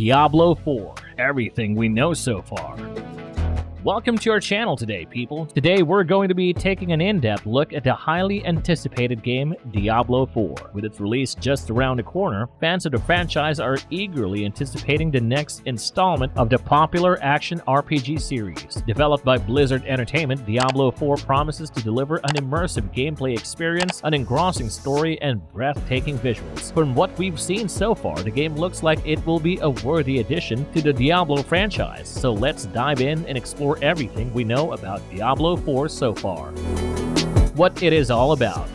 Diablo 4, everything we know so far. Welcome to our channel today, people. Today we're going to be taking an in-depth look at the highly anticipated game Diablo 4. With its release just around the corner, fans of the franchise are eagerly anticipating the next installment of the popular action RPG series. Developed by Blizzard Entertainment, Diablo 4 promises to deliver an immersive gameplay experience, an engrossing story, and breathtaking visuals. From what we've seen so far, the game looks like it will be a worthy addition to the Diablo franchise. So let's dive in and explore everything we know about Diablo 4 so far. What it is all about.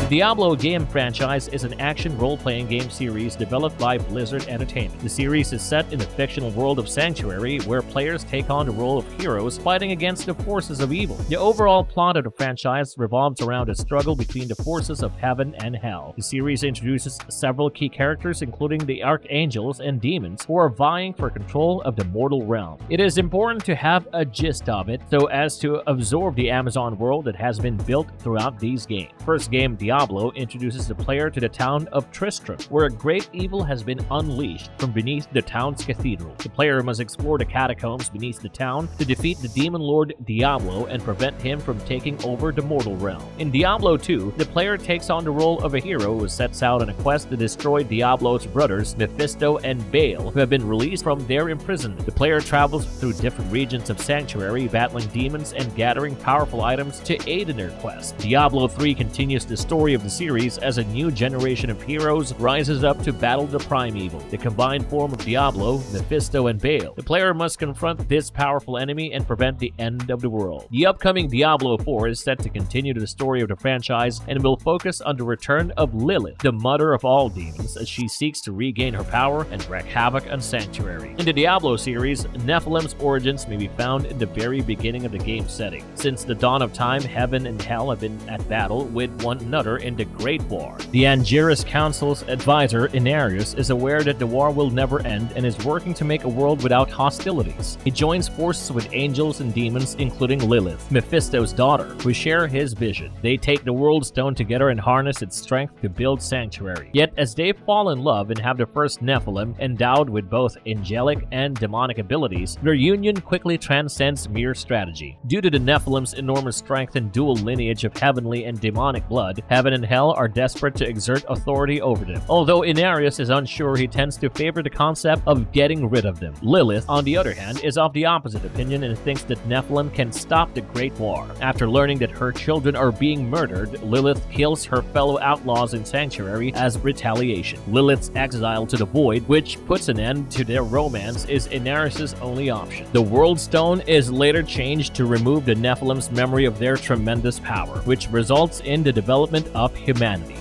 The Diablo game franchise is an action role-playing game series developed by Blizzard Entertainment. The series is set in the fictional world of Sanctuary, where players take on the role of heroes fighting against the forces of evil. The overall plot of the franchise revolves around a struggle between the forces of heaven and hell. The series introduces several key characters, including the archangels and demons, who are vying for control of the mortal realm. It is important to have a gist of it so as to absorb the Amazon world that has been built throughout these games. First game, Diablo, introduces the player to the town of Tristram, where a great evil has been unleashed from beneath the town's cathedral. The player must explore the catacombs beneath the town to defeat the demon lord Diablo and prevent him from taking over the mortal realm. In Diablo 2, the player takes on the role of a hero who sets out on a quest to destroy Diablo's brothers Mephisto and Baal, who have been released from their imprisonment. The player travels through different regions of Sanctuary, battling demons and gathering powerful items to aid in their quest. Diablo 3 continues the story of the series as a new generation of heroes rises up to battle the primeval, the combined form of Diablo, Mephisto, and Baal. The player must confront this powerful enemy and prevent the end of the world. The upcoming Diablo 4 is set to continue the story of the franchise and will focus on the return of Lilith, the mother of all demons, as she seeks to regain her power and wreak havoc on Sanctuary. In the Diablo series, Nephilim's origins may be found in the very beginning of the game setting. Since the dawn of time, heaven and hell have been at battle with one another in the Great War. The Angiris Council's advisor, Inarius, is aware that the war will never end and is working to make a world without hostilities. He joins forces with angels and demons, including Lilith, Mephisto's daughter, who share his vision. They take the World Stone together and harness its strength to build Sanctuary. Yet, as they fall in love and have the first Nephilim endowed with both angelic and demonic abilities, their union quickly transcends mere strategy. Due to the Nephilim's enormous strength and dual lineage of heavenly and demonic blood, heaven and hell are desperate to exert authority over them. Although Inarius is unsure, he tends to favor the concept of getting rid of them. Lilith, on the other hand, is of the opposite opinion and thinks that Nephilim can stop the Great War. After learning that her children are being murdered, Lilith kills her fellow outlaws in Sanctuary as retaliation. Lilith's exile to the Void, which puts an end to their romance, is Inarius' only option. The World Stone is later changed to remove the Nephilim's memory of their tremendous power, which results in the development of humanity.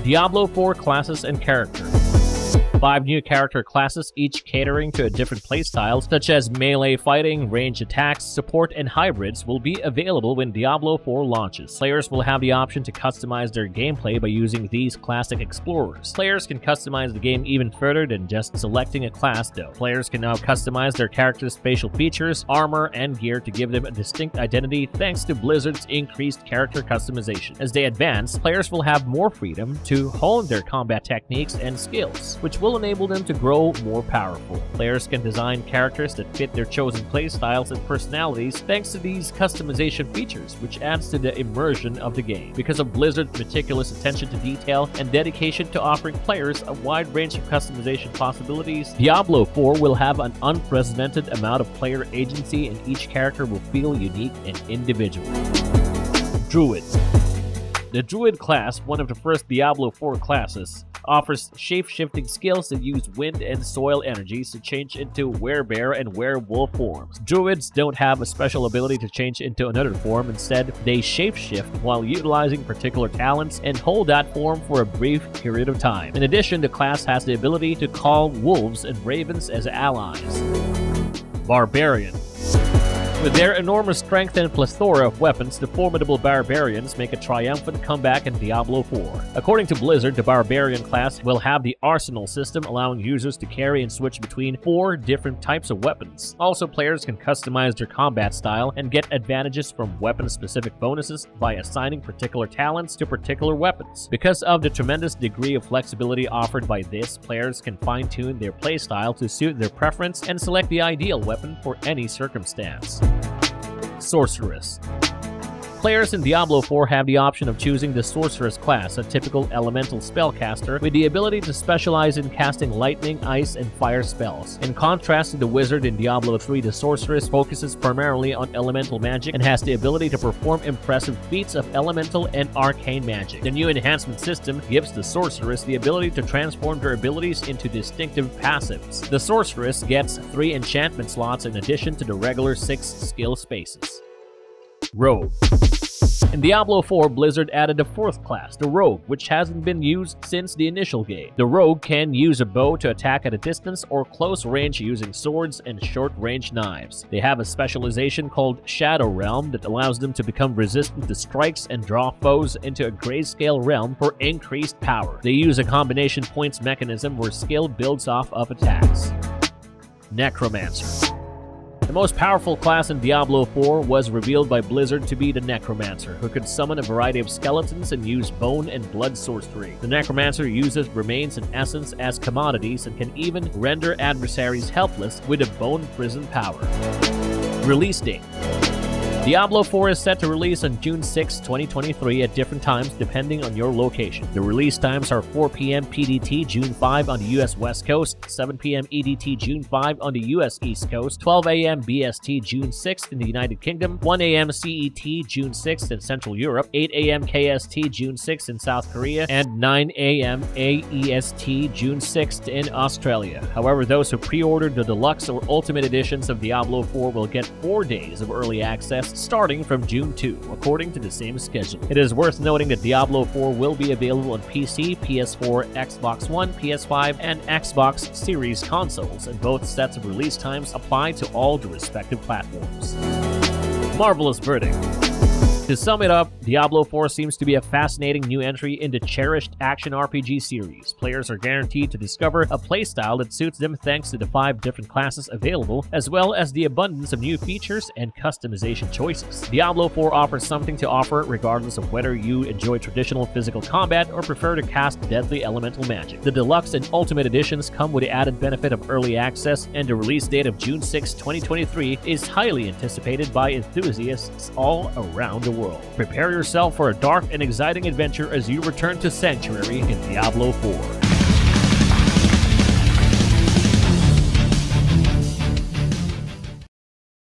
Diablo 4 classes and characters. 5 new character classes, each catering to a different playstyle, such as melee fighting, ranged attacks, support, and hybrids, will be available when Diablo 4 launches. Players will have the option to customize their gameplay by using these classic explorers. Players can customize the game even further than just selecting a class, though. Players can now customize their character's facial features, armor, and gear to give them a distinct identity thanks to Blizzard's increased character customization. As they advance, players will have more freedom to hone their combat techniques and skills, which will enable them to grow more powerful. Players can design characters that fit their chosen playstyles and personalities thanks to these customization features, which adds to the immersion of the game. Because of Blizzard's meticulous attention to detail and dedication to offering players a wide range of customization possibilities, Diablo 4 will have an unprecedented amount of player agency and each character will feel unique and individual. Druid. The Druid class, one of the first Diablo 4 classes, offers shape-shifting skills that use wind and soil energies to change into werebear and werewolf forms. Druids don't have a special ability to change into another form. Instead, they shape-shift while utilizing particular talents and hold that form for a brief period of time. In addition, the class has the ability to call wolves and ravens as allies. Barbarian. With their enormous strength and plethora of weapons, the formidable Barbarians make a triumphant comeback in Diablo 4. According to Blizzard, the Barbarian class will have the Arsenal system, allowing users to carry and switch between 4 different types of weapons. Also, players can customize their combat style and get advantages from weapon-specific bonuses by assigning particular talents to particular weapons. Because of the tremendous degree of flexibility offered by this, players can fine-tune their playstyle to suit their preference and select the ideal weapon for any circumstance. Sorceress. Players in Diablo 4 have the option of choosing the Sorceress class, a typical elemental spellcaster with the ability to specialize in casting lightning, ice, and fire spells. In contrast to the Wizard in Diablo 3, the Sorceress focuses primarily on elemental magic and has the ability to perform impressive feats of elemental and arcane magic. The new enhancement system gives the Sorceress the ability to transform their abilities into distinctive passives. The Sorceress gets 3 enchantment slots in addition to the regular 6 skill spaces. Rogue. In Diablo 4, Blizzard added a 4th class, the Rogue, which hasn't been used since the initial game. The Rogue can use a bow to attack at a distance or close range using swords and short-range knives. They have a specialization called Shadow Realm that allows them to become resistant to strikes and draw foes into a grayscale realm for increased power. They use a combination points mechanism where skill builds off of attacks. Necromancer. The most powerful class in Diablo 4 was revealed by Blizzard to be the Necromancer, who could summon a variety of skeletons and use bone and blood sorcery. The Necromancer uses remains and essence as commodities and can even render adversaries helpless with a bone prison power. Release date. Diablo 4 is set to release on June 6, 2023 at different times depending on your location. The release times are 4 p.m. PDT June 5 on the US West Coast, 7 p.m. EDT June 5 on the US East Coast, 12 a.m. BST June 6 in the United Kingdom, 1 a.m. CET June 6 in Central Europe, 8 a.m. KST June 6 in South Korea, and 9 a.m. AEST June 6 in Australia. However, those who pre-ordered the deluxe or ultimate editions of Diablo 4 will get 4 days of early access starting from June 2, according to the same schedule. It is worth noting that Diablo 4 will be available on PC, PS4, Xbox One, PS5, and Xbox Series consoles, and both sets of release times apply to all the respective platforms. Marvelous verdict. To sum it up, Diablo 4 seems to be a fascinating new entry in the cherished action RPG series. Players are guaranteed to discover a playstyle that suits them thanks to the 5 different classes available, as well as the abundance of new features and customization choices. Diablo 4 offers something to offer regardless of whether you enjoy traditional physical combat or prefer to cast deadly elemental magic. The deluxe and ultimate editions come with the added benefit of early access, and the release date of June 6, 2023 is highly anticipated by enthusiasts all around the world. Prepare yourself for a dark and exciting adventure as you return to Sanctuary in Diablo 4.